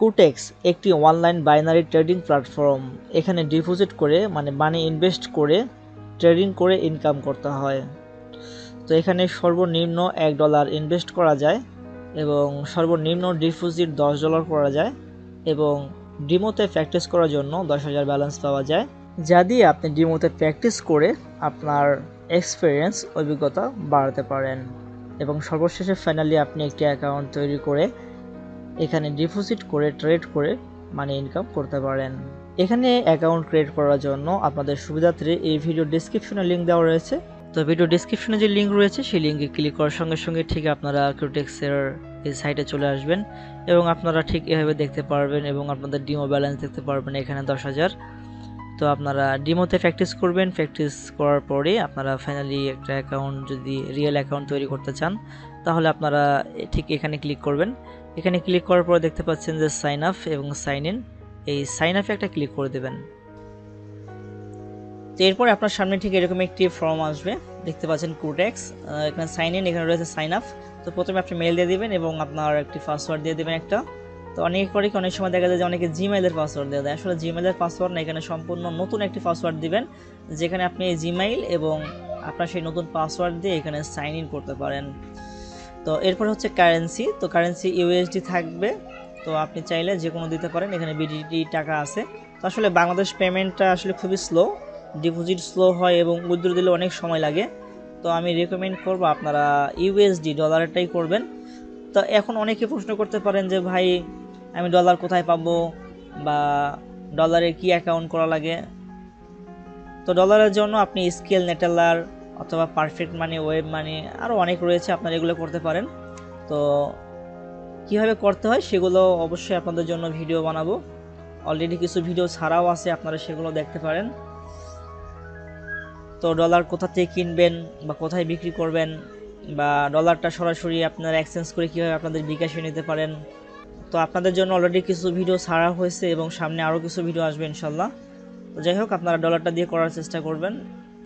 Quotex একটি online binary trading platform. এখানে deposit করে মানে মানি ইনভেস্ট করে ট্রেডিং করে ইনকাম করতে হয়। তো এখানে সর্বনিম্ন $1 ইনভেস্ট করা যায় এবং সর্বনিম্ন ডিপোজিট $10 করা যায় এবং ডিমোতে প্র্যাকটিস করার জন্য 10,000 ব্যালেন্স পাওয়া যায়, যা দিয়ে আপনি ডিমোতে প্র্যাকটিস করে আপনার এক্সপিরিয়েন্স অভিজ্ঞতা বাড়াতে পারেন এবং সর্বশেষে ফাইনালি আপনি একটি অ্যাকাউন্ট তৈরি করে এখানে ডিপোজিট করে ট্রেড করে মানি ইনকাম করতে পারেন। এখানে অ্যাকাউন্ট ক্রিয়েট করার জন্য আপনাদের সুবিধার্থে এই ভিডিও ডেসক্রিপশনে লিঙ্ক দেওয়া রয়েছে। তো ভিডিও ডেসক্রিপশনে যে লিঙ্ক রয়েছে সেই লিঙ্কে ক্লিক করার সঙ্গে সঙ্গে ঠিক আপনারা কোটেক্সের এই সাইটে চলে আসবেন এবং আপনারা ঠিক এভাবে দেখতে পারবেন এবং আপনাদের ডিমো ব্যালেন্স দেখতে পারবেন এখানে 10,000। তো আপনারা ডিমোতে প্র্যাকটিস করবেন, প্র্যাকটিস করার পরে আপনারা ফাইনালি একটা অ্যাকাউন্ট যদি রিয়েল অ্যাকাউন্ট তৈরি করতে চান তাহলে আপনারা ঠিক এখানে ক্লিক করবেন। এখানে ক্লিক করার পর দেখতে পাচ্ছেন যে সাইন আপ এবং সাইন ইন, এই সাইন আপে একটা ক্লিক করে দেবেন। তো এরপর আপনার সামনে ঠিক এরকম একটি ফর্ম আসবে, দেখতে পাচ্ছেন কোটেক্স, এখানে সাইন ইন, এখানে রয়েছে সাইন আপ। তো প্রথমে আপনি মেল দিয়ে দিবেন এবং আপনার একটি পাসওয়ার্ড দিয়ে দেবেন একটা। তো অনেক সময় দেখা যায় যে অনেকে জিমেইলের পাসওয়ার্ড দিয়ে দেয়, আসলে জিমেইলের পাসওয়ার্ড না, এখানে সম্পূর্ণ নতুন একটি পাসওয়ার্ড দিবেন যেখানে আপনি জিমেইল এবং আপনার সেই নতুন পাসওয়ার্ড দিয়ে এখানে সাইন ইন করতে পারেন। তো এরপর হচ্ছে কারেন্সি, তো কারেন্সি ইউএসডি থাকবে, তো আপনি চাইলে যে কোনো দিতে পারেন, এখানে বিডিটি টাকা আছে। তো আসলে বাংলাদেশ পেমেন্টটা আসলে খুবই স্লো, ডিপোজিট স্লো হয় এবং উইথড্র দিলে অনেক সময় লাগে। তো আমি রেকমেন্ড করব আপনারা ইউএসডি ডলারটাই করবেন। তো এখন অনেকে প্রশ্ন করতে পারেন যে ভাই আমি ডলার কোথায় পাবো বা ডলারে কি অ্যাকাউন্ট করা লাগে। তো ডলারের জন্য আপনি স্কেল নেটেলার অথবা পারফেক্ট মানি, ওয়েব মানি, আরও অনেক রয়েছে, আপনারা এগুলো করতে পারেন। তো কিভাবে করতে হয় সেগুলো অবশ্যই আপনাদের জন্য ভিডিও বানাবো, অলরেডি কিছু ভিডিও ছাড়াও আছে, আপনারা সেগুলো দেখতে পারেন। তো ডলার কোথা থেকে কিনবেন বা কোথায় বিক্রি করবেন বা ডলারটা সরাসরি আপনারা এক্সচেঞ্জ করে কীভাবে আপনাদের বিকাশে নিতে পারেন, তো আপনাদের জন্য অলরেডি কিছু ভিডিও ছাড়া হয়েছে এবং সামনে আরও কিছু ভিডিও আসবে ইনশাল্লাহ। তো যাই হোক, আপনারা ডলারটা দিয়ে করার চেষ্টা করবেন।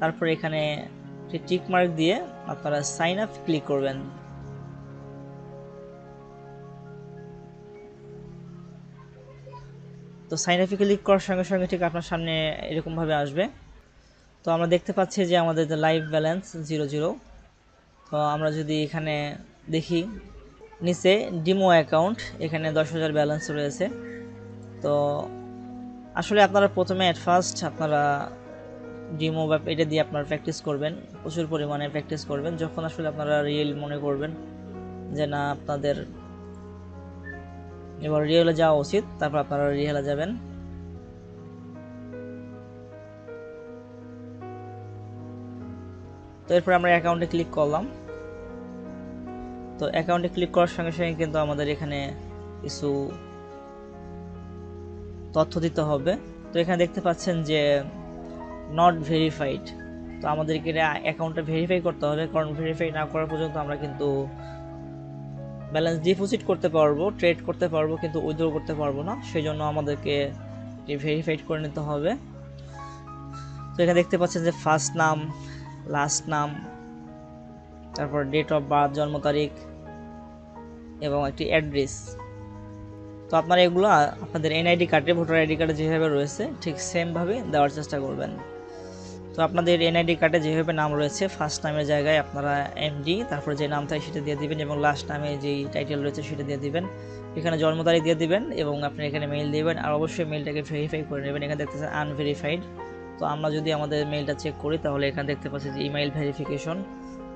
তারপর এখানে টিক মার্ক দিয়ে আপনারা সাইন আপ ক্লিক করবেন। তো সাইন আপে ক্লিক করার সঙ্গে সঙ্গে ঠিক আপনার সামনে এরকমভাবে আসবে। তো আমরা দেখতে পাচ্ছি যে আমাদের লাইভ ব্যালেন্স 0 তো আমরা যদি এখানে দেখি নিচে ডিমো অ্যাকাউন্ট, এখানে 10,000 ব্যালেন্স রয়েছে। তো আসলে আপনারা প্রথমে ফার্স্ট আপনারা ডিমো বা এটা দিয়ে আপনারা প্র্যাকটিস করবেন, প্রচুর পরিমাণে প্র্যাকটিস করবেন। যখন আসলে আপনারা রিয়েল মনে করবেন যে না আপনাদের এবার রিয়েলে যাওয়া উচিত, তারপর আপনারা রিয়েলে যাবেন। তো এরপর আমরা অ্যাকাউন্টে ক্লিক করলাম। তো অ্যাকাউন্টে ক্লিক করার সঙ্গে সঙ্গে কিন্তু আমাদের এখানে কিছু তথ্য দিতে হবে। তো এখানে দেখতে পাচ্ছেন যে নট ভেরিফাইড, তো আমাদেরকে অ্যাকাউন্টটা ভেরিফাই করতে হবে, কারণ ভেরিফাই না করা পর্যন্ত আমরা কিন্তু ব্যালেন্স ডিপোজিট করতে পারবো, ট্রেড করতে পারবো, কিন্তু উইথড্র করতে পারবো না। সেই জন্য আমাদেরকে ভেরিফাইড করে নিতে হবে। তো এখানে দেখতে পাচ্ছেন যে ফার্স্ট নাম, লাস্ট নাম, তারপর ডেট অফ বার্থ, জন্ম তারিখ এবং একটি অ্যাড্রেস। তো আপনারা এগুলো আপনাদের এনআইডি কার্ডে, ভোটার আইডি কার্ডে যেভাবে রয়েছে ঠিক সেমভাবে দেওয়ার চেষ্টা করবেন। তো আপনাদের এনআইডি কার্ডে যেভাবে নাম রয়েছে ফার্স্ট নামের জায়গায় আপনারা এমডি, তারপর যে নাম থাকে সেটা দিয়ে দিবেন এবং লাস্ট নামে যেই টাইটেল রয়েছে সেটা দিয়ে দিবেন। এখানে জন্ম তারিখ দিয়ে দিবেন এবং আপনি এখানে মেইল দিবেন, আর অবশ্যই মেইলটাকে ভেরিফাই করে নেবেন। এখানে দেখতেছেন আনভেরিফাইড, তো আমরা যদি আমাদের মেইলটা চেক করি তাহলে এখানে দেখতে পাচ্ছি যে ইমেইল ভেরিফিকেশন।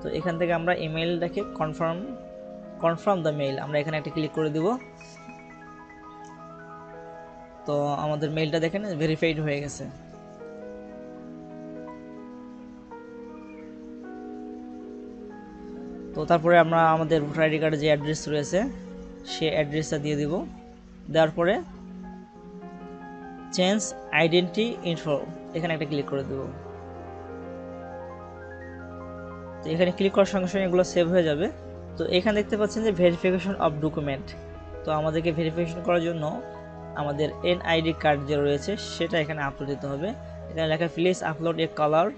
তো এখান থেকে আমরা ইমেইলটাকে কনফার্ম দ্য মেইল, আমরা এখানে একটা ক্লিক করে দিব। তো আমাদের মেইলটা দেখেন ভেরিফাইড হয়ে গেছে। তো তারপরে আমরা আমাদের ভোটার আইডি কার্ডে যে অ্যাড্রেস রয়েছে সে অ্যাড্রেসটা দিয়ে দিব। দেওয়ার পরে চেঞ্জ আইডেন্টি ইনফো, এখানে একটা ক্লিক করে দেব। তো এখানে ক্লিক করার সঙ্গে সঙ্গে এগুলো সেভ হয়ে যাবে। তো এখানে দেখতে পাচ্ছেন যে ভেরিফিকেশন অফ ডকুমেন্ট, তো আমাদেরকে ভেরিফিকেশন করার জন্য আমাদের এনআইডি কার্ড যে রয়েছে সেটা এখানে আপলোড দিতে হবে। এখানে লেখা please upload a colour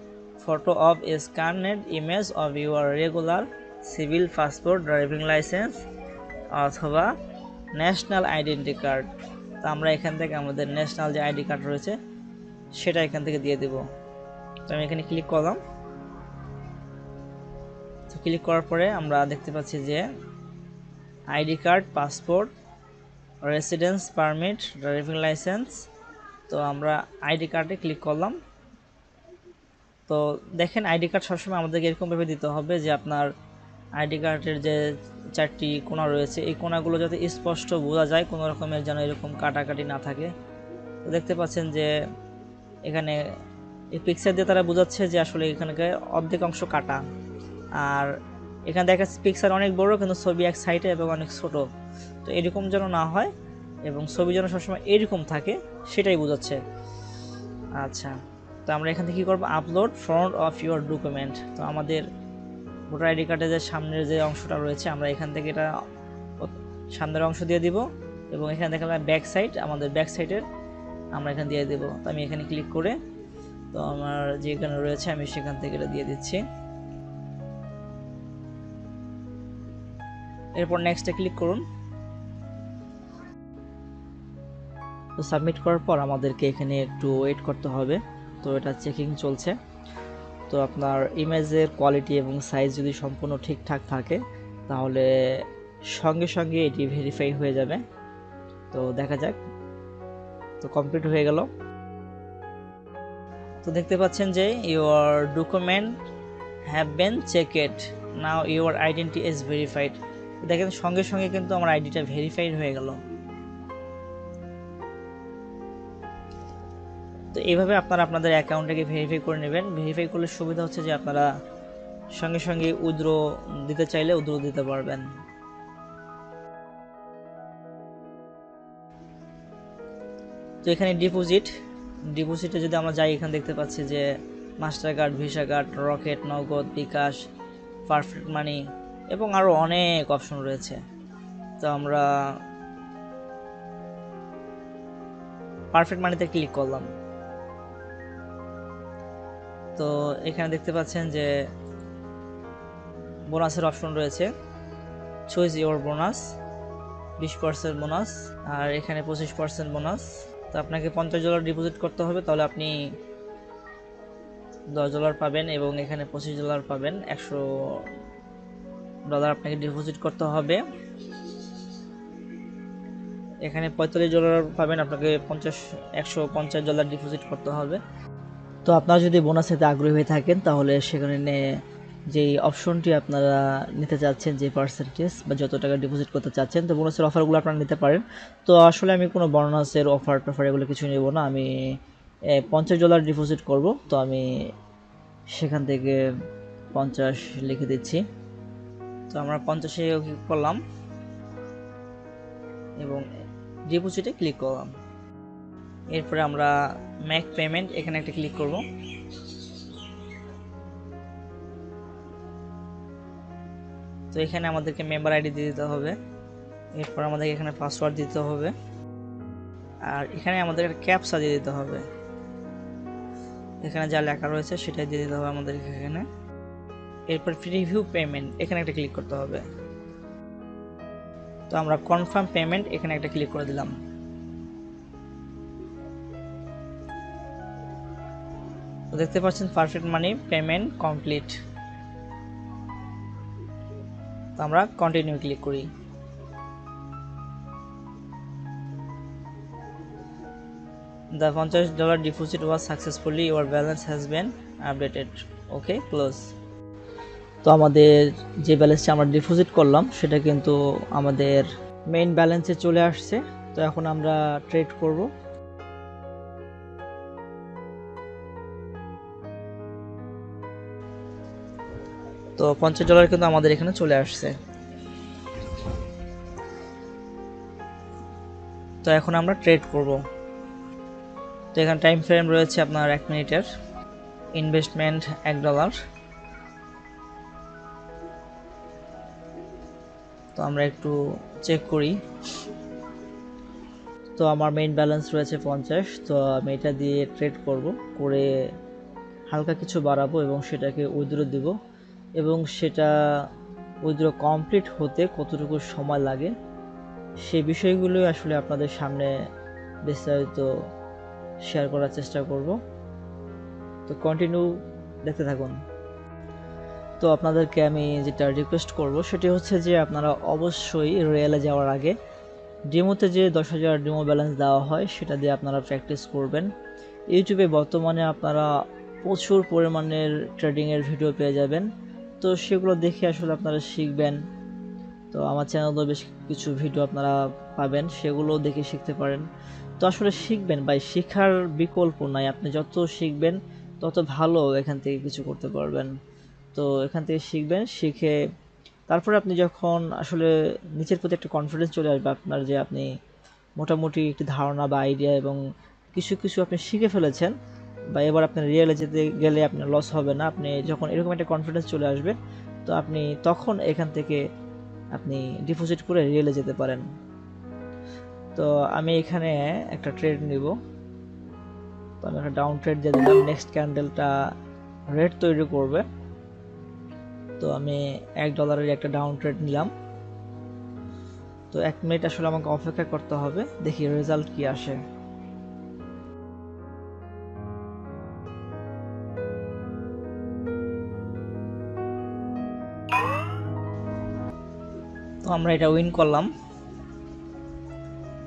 photo of a scanned image of your regular civil passport, driving licence অথবা ন্যাশনাল আইডেন্টি কার্ড। তো আমরা এখান থেকে আমাদের ন্যাশনাল যে আইডি কার্ড রয়েছে সেটা এখান থেকে দিয়ে দেব। তো আমি এখানে ক্লিক করলাম। তো ক্লিক করার পরে আমরা দেখতে পাচ্ছি যে ID card, passport, residence permit, driving licence. তো আমরা আইডি কার্ডে ক্লিক করলাম। তো দেখেন আইডি কার্ড সবসময় আমাদেরকে এরকমভাবে দিতে হবে যে আপনার আইডি কার্ডের যে 4টি কোণা রয়েছে এই কোণাগুলো যাতে স্পষ্ট বোঝা যায়, কোনো রকমের যেন এরকম কাটাকাটি না থাকে। তো দেখতে পাচ্ছেন যে এখানে এই পিকচার দিয়ে তারা বোঝাচ্ছে যে আসলে এখানে অর্ধেক অংশ কাটা, আর এখানে দেখা যাচ্ছে পিকচার অনেক বড় কিন্তু ছবি এক সাইডে এবং অনেক ছোট। তো এরকম যেন না হয় এবং ছবি যেন সবসময় এরকম থাকে সেটাই বোঝাচ্ছে। আচ্ছা, তো আমরা এখান থেকে কী করবো, upload front of your document. তো আমাদের ভোটার আইডি কার্ডের যে সামনের যে অংশটা রয়েছে আমরা এখান থেকে এটা সামনের অংশ দিয়ে দিব এবং এখানে দেখা যায় ব্যাক সাইড, আমাদের ব্যাক সাইডের আমরা এখানে দিয়ে দেব। তো আমি এখানে ক্লিক করে তো আমার যেখানে রয়েছে আমি সেখান থেকে এটা দিয়ে দিচ্ছি। এরপর নেক্সটে ক্লিক করুন। তো সাবমিট করার পর আমাদেরকে এখানে একটু ওয়েট করতে হবে। তো এটা চেকিং চলছে। তো আপনার ইমেজের কোয়ালিটি এবং সাইজ যদি সম্পূর্ণ ঠিকঠাক থাকে তাহলে সঙ্গে সঙ্গে এটি ভেরিফাই হয়ে যাবে। তো দেখা যাক। তো কমপ্লিট হয়ে গেল। তো দেখতে পাচ্ছেন যে your document have been checked, now your identity is verified. দেখেন সঙ্গে সঙ্গে কিন্তু আমার আইডিটা ভেরিফাইড হয়ে গেল। তো এইভাবে আপনারা আপনাদের অ্যাকাউন্টটাকে ভেরিফাই করে নেবেন। ভেরিফাই করলে সুবিধা হচ্ছে যে আপনারা সঙ্গে সঙ্গে উইথড্র দিতে চাইলে উইথড্র দিতে পারবেন। তো এখানে ডিপোজিটে যদি আমরা যাই এখানে দেখতে পাচ্ছি যে master card, visa card, rocket, নগদ, বিকাশ, পারফেক্ট মানি এবং আরও অনেক অপশন রয়েছে। তো আমরা পারফেক্ট মানিতে ক্লিক করলাম। তো এখানে দেখতে পাচ্ছেন যে বোনাসের অপশন রয়েছে, চুজ ইওর বোনাস, 20% বোনাস, আর এখানে 25% বোনাস। তো আপনাকে $50 ডিপোজিট করতে হবে, তাহলে আপনি $10 পাবেন এবং এখানে $25 পাবেন। $100 আপনাকে ডিপোজিট করতে হবে। এখানে $45 পাবেন, আপনাকে $150 ডিপোজিট করতে হবে। তো আপনারা যদি বোনাস নিতে আগ্রহী হয়ে থাকেন তাহলে সেখানে যেই অপশনটি আপনারা নিতে চাচ্ছেন, যে পার্সেন্টেজ বা যত টাকা ডিপোজিট করতে চাচ্ছেন, তো বোনাসের অফারগুলো আপনারা নিতে পারেন। তো আসলে আমি কোনো বোনাসের অফার টফার এগুলো কিছু নেব না, আমি $50 ডিপোজিট করব। তো আমি সেখান থেকে 50 লিখে দিচ্ছি। তো আমরা 50-এ ক্লিক করলাম এবং ডিপোজিটে ক্লিক করলাম। এরপরে আমরা মেক পেমেন্ট এখানে একটা ক্লিক করব। তো এখানে আমাদেরকে মেম্বার আইডি দিয়ে দিতে হবে। এরপর আমাদের এখানে পাসওয়ার্ড দিতে হবে, আর এখানে আমাদের একটা ক্যাপচা দিয়ে দিতে হবে। এখানে যা লেখা রয়েছে সেটাই দিয়ে দিতে হবে আমাদের এখানে। এরপর প্রিভিউ পেমেন্ট এখানে একটা ক্লিক করতে হবে। তো আমরা কনফার্ম পেমেন্ট এখানে একটা ক্লিক করে দিলাম। তো দেখতে পাচ্ছেন পারফেক্ট মানি পেমেন্ট কমপ্লিট। তো আমরা কন্টিনিউ ক্লিক করি। The $50 deposit was successfully, your balance has been updated. Okay, close. তো আমাদের যে ব্যালেন্সটা আমরা ডিপোজিট করলাম সেটা কিন্তু আমাদের মেইন ব্যালেন্সে চলে আসছে। তো এখন আমরা ট্রেড করব। তো $50 কিন্তু আমাদের এখানে চলে আসছে। তো এখন আমরা ট্রেড করব। তো এখানে টাইম ফ্রেম রয়েছে আপনার 1 মিনিটের, ইনভেস্টমেন্ট $1। তো আমরা একটু চেক করি। তো আমার মেইন ব্যালেন্স রয়েছে 50। তো আমি এটা দিয়ে ট্রেড করব, করে হালকা কিছু বাড়াবো এবং সেটাকে উইথড্র দিব এবং সেটা উইথড্র কমপ্লিট হতে কতটুকু সময় লাগে সেই বিষয়গুলো আসলে আপনাদের সামনে বিস্তারিত শেয়ার করার চেষ্টা করব। তো কন্টিনিউ দেখতে থাকুন। তো আপনাদেরকে আমি যেটা রিকোয়েস্ট করব সেটি হচ্ছে যে আপনারা অবশ্যই রিয়েলে যাওয়ার আগে ডেমোতে যে 10,000 ডেমো ব্যালেন্স দেওয়া হয় সেটা দিয়ে আপনারা প্র্যাকটিস করবেন। ইউটিউবে বর্তমানে আপনারা প্রচুর পরিমাণের ট্রেডিংয়ের ভিডিও পেয়ে যাবেন, তো সেগুলো দেখে আসলে আপনারা শিখবেন। তো আমার চ্যানেলে বেশ কিছু ভিডিও আপনারা পাবেন, সেগুলো দেখে শিখতে পারেন। তো আসলে শিখবেন ভাই, শেখার বিকল্প নাই। আপনি যত শিখবেন তত ভালো এখান থেকে কিছু করতে পারবেন। তো এখান থেকে শিখবেন, শিখে তারপরে আপনি যখন আসলে নিজের প্রতি একটা কনফিডেন্স চলে আসবে আপনার, যে আপনি মোটামুটি একটি ধারণা বা আইডিয়া এবং কিছু কিছু আপনি শিখে ফেলেছেন, বা এবার আপনার রিয়েলে যেতে গেলে আপনার লস হবে না। আপনি যখন এরকম একটা কনফিডেন্স চলে আসবে, তো আপনি তখন এখান থেকে আপনি ডিপোজিট করে রিয়েলে যেতে পারেন। তো আমি এখানে একটা ট্রেড নিব। তো আমি একটা ডাউন ট্রেড দিয়ে দিলাম। নেক্সট ক্যান্ডেলটা রেড তৈরি করবে, তো আমি $1 একটা ডাউন ট্রেড নিলাম। তো 1 মিনিট আসলে আমাকে অপেক্ষা করতে হবে, দেখি রেজাল্ট কি আসে। তো আমরা এটা উইন করলাম।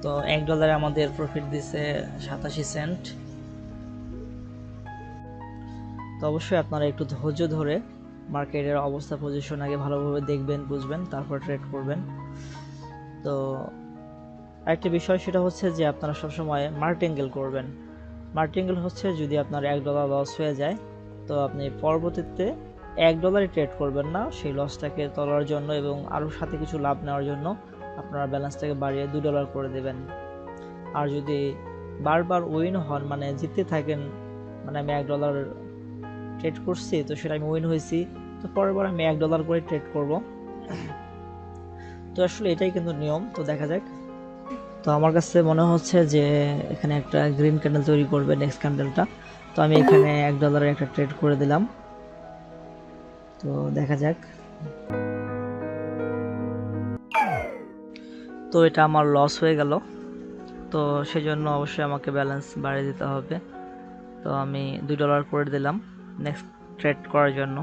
তো $1 আমাদের প্রফিট দিছে 87 সেন্ট। তো অবশ্যই আপনারা একটু ধৈর্য ধরে মার্কেটের অবস্থা পজিশন আগে ভালোভাবে দেখবেন, বুঝবেন, তারপর ট্রেড করবেন। তো আরেকটি বিষয় সেটা হচ্ছে যে আপনারা সবসময় মার্টিঙ্গেল করবেন। মার্টিঙ্গেল হচ্ছে যদি আপনার $1 লস হয়ে যায়, তো আপনি পরবর্তীতে $1 ট্রেড করবেন না, সেই লসটাকে তোলার জন্য এবং আরও সাথে কিছু লাভ নেওয়ার জন্য আপনারা ব্যালেন্সটাকে বাড়িয়ে $2 করে দেবেন। আর যদি বারবার উইন হন, মানে জিততে থাকেন, মানে আমি $1 ট্রেড করছি তো সেটা আমি উইন হয়েছি, তো পরের বার আমি $1 করে ট্রেড করব। তো আসলে এটাই কিন্তু নিয়ম। তো দেখা যাক। তো আমার কাছে মনে হচ্ছে যে এখানে একটা গ্রিন ক্যান্ডেল তৈরি করবে নেক্সট ক্যান্ডেলটা। তো আমি এখানে $1 একটা ট্রেড করে দিলাম। তো দেখা যাক। তো এটা আমার লস হয়ে গেল, তো সেজন্য অবশ্যই আমাকে ব্যালেন্স বাড়িয়ে দিতে হবে। তো আমি $2 করে দিলাম নেক্সট ট্রেড করার জন্য।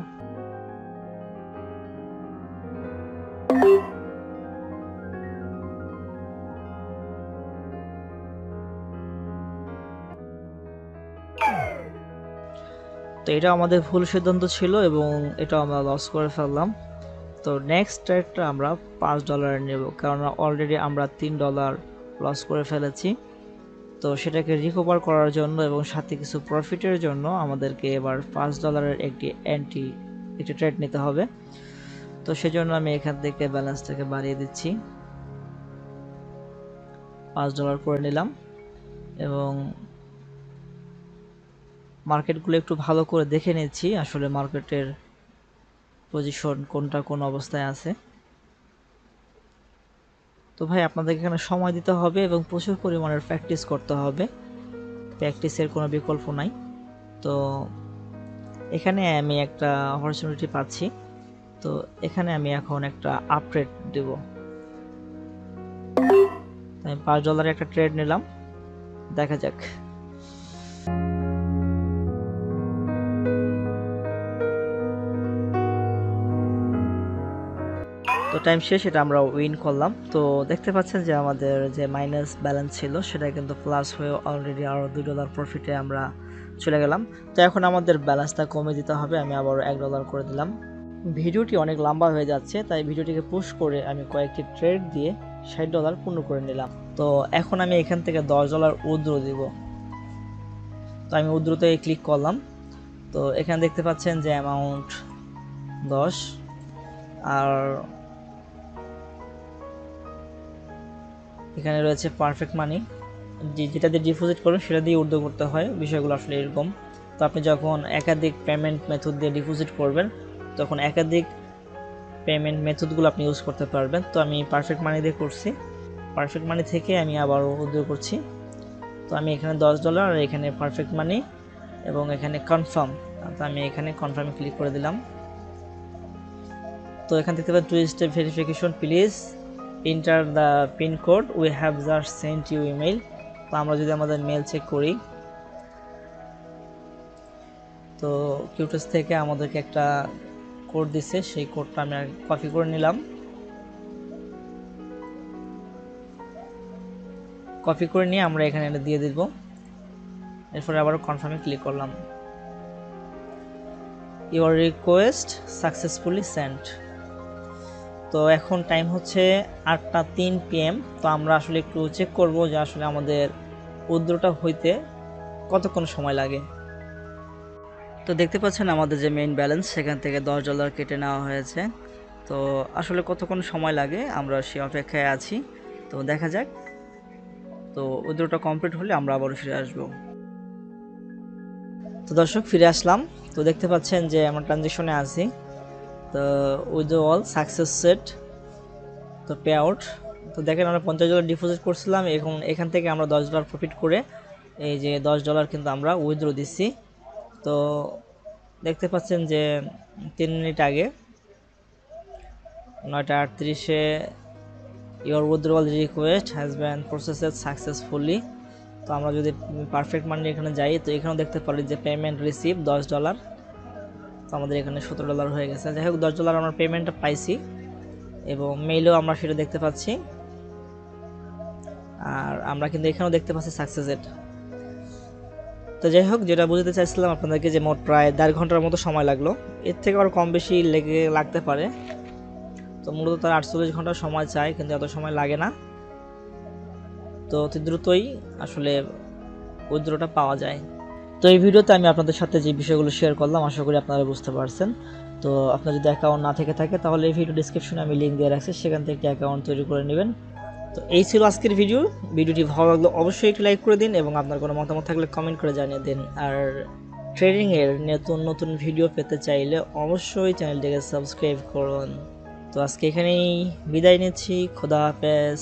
তো এটা আমাদের ভুল সিদ্ধান্ত ছিল এবং এটা আমরা লস করে ফেললাম। তো নেক্সট ট্রেডটা আমরা $5 নেব, কারণ অলরেডি আমরা $3 লস করে ফেলেছি। তো সেটাকে রিকভার করার জন্য এবং সাথে কিছু প্রফিটের জন্য আমাদেরকে এবার $5 একটি ট্রেড নিতে হবে। তো সেজন্য আমি এখান থেকে ব্যালেন্সটাকে বাড়িয়ে দিচ্ছি, $5 করে নিলাম এবং মার্কেটগুলো একটু ভালো করে দেখে নিচ্ছি আসলে মার্কেটের পজিশন কোনটা কোন অবস্থায় আছে। তো ভাই আপনাদের এখানে সময় দিতে হবে এবং প্রচুর পরিমাণের প্র্যাকটিস করতে হবে, প্র্যাকটিসের কোনো বিকল্প নাই। তো এখানে আমি একটা অপরচুনিটি পাচ্ছি, তো এখানে আমি এখন একটা আপট্রেড দেব। আমি $5 একটা ট্রেড নিলাম, দেখা যাক। তো টাইম শেষ, এটা আমরা উইন করলাম। তো দেখতে পাচ্ছেন যে আমাদের যে মাইনাস ব্যালেন্স ছিল সেটা কিন্তু প্লাস হয়ে অলরেডি আরও $2 প্রফিটে আমরা চলে গেলাম। তো এখন আমাদের ব্যালেন্সটা কমে দিতে হবে, আমি আবার $1 করে দিলাম। ভিডিওটি অনেক লম্বা হয়ে যাচ্ছে, তাই ভিডিওটিকে পুশ করে আমি কয়েকটি ট্রেড দিয়ে $60 পূর্ণ করে নিলাম। তো এখন আমি এখান থেকে $10 উইথড্র দিব। তো আমি উইথড্রতে ক্লিক করলাম। তো এখানে দেখতে পাচ্ছেন যে অ্যামাউন্ট 10, আর এখানে রয়েছে পারফেক্ট মানি, যেটা দিয়ে ডিপোজিট করবেন সেটা দিয়ে উইথড্র করতে হয়। বিষয়গুলো আসলে এরকম। তো আপনি যখন একাধিক পেমেন্ট মেথড দিয়ে ডিপোজিট করবেন তখন একাধিক পেমেন্ট মেথডগুলো আপনি ইউজ করতে পারবেন। তো আমি পারফেক্ট মানি দিয়ে করছি, পারফেক্ট মানি থেকে আমি আবার উইথড্র করছি। তো আমি এখানে $10 আর এখানে পারফেক্ট মানি এবং এখানে কনফার্ম, তো আমি এখানে কনফার্মে ক্লিক করে দিলাম। তো এখান থেকে 2 step verification please enter the pin code, we have just sent you email। তো আমরা যদি আমাদের মেল চেক করি, তো কিউটেক্স থেকে আমাদেরকে একটা কোড দিছে, সেই কোডটা আমি কপি করে নিলাম। কপি করে নিয়ে আমরা এখানে দিয়ে দিব, এরপরে আবার কনফার্মে ক্লিক করলাম। Your request successfully sent. তো এখন টাইম হচ্ছে 8:03 PM। তো আমরা আসলে একটু চেক করব যে আসলে আমাদের উইথড্রটা হইতে কতক্ষণ সময় লাগে। তো দেখতে পাচ্ছেন আমাদের যে মেইন ব্যালেন্স, সেখান থেকে $10 কেটে নেওয়া হয়েছে। তো আসলে কতক্ষণ সময় লাগে আমরা সেই অপেক্ষায় আছি। তো দেখা যাক, তো উইথড্রটা কমপ্লিট হলে আমরা আবারও ফিরে আসব। তো দর্শক, ফিরে আসলাম। তো দেখতে পাচ্ছেন যে আমরা ট্রানজ্যাকশনে আছি। তো উইথড্রল সাকসেস সেট, তো পে আউট। তো দেখেন আমরা $50 ডিপোজিট করছিলাম, এখন এখান থেকে আমরা $10 প্রফিট করে এই যে $10 কিন্তু আমরা উইথড্র দিচ্ছি। তো দেখতে পাচ্ছেন যে 3 মিনিট আগে 9:38-এ your withdrawal request has been processed successfully. তো আমরা যদি পারফেক্ট মানি এখানে যাই, তো এখানেও দেখতে পারি যে পেমেন্ট রিসিভ $10। তো আমাদের এখানে $17 হয়ে গেছে। যাই হোক, $10 আমরা পেমেন্টটা পাইছি এবং মেইলেও আমরা সেটা দেখতে পাচ্ছি। আর আমরা কিন্তু এখানেও দেখতে পাচ্ছি সাকসেসেড। তো যাই হোক, যেটা বুঝতে চাইছিলাম আপনাদেরকে, যে মোট প্রায় 1.5 ঘন্টার মতো সময় লাগলো, এর থেকে আরও কম বেশি লাগতে পারে। তো মূলত তার 48 ঘন্টা সময় চাই, কিন্তু এত সময় লাগে না। তো অতি দ্রুতই আসলে উইথড্রটা পাওয়া যায়। তো এই ভিডিওতে আমি আপনাদের সাথে যে বিষয়গুলো শেয়ার করলাম, আশা করি আপনারা বুঝতে পারছেন। তো আপনার যদি অ্যাকাউন্ট না থেকে থাকে, তাহলে এই ভিডিও ডিসক্রিপশনে আমি লিঙ্ক দিয়ে রাখছি, সেখান থেকে একটি অ্যাকাউন্ট তৈরি করে নেবেন। তো এই ছিল আজকের ভিডিও। ভিডিওটি ভালো লাগলে অবশ্যই একটি লাইক করে দিন এবং আপনার কোনো মতামত থাকলে কমেন্ট করে জানিয়ে দিন। আর ট্রেডিংয়ের নতুন নতুন ভিডিও পেতে চাইলে অবশ্যই চ্যানেলটিকে সাবস্ক্রাইব করুন। তো আজকে এখানেই বিদায় নিচ্ছি। খোদা হাফেজ।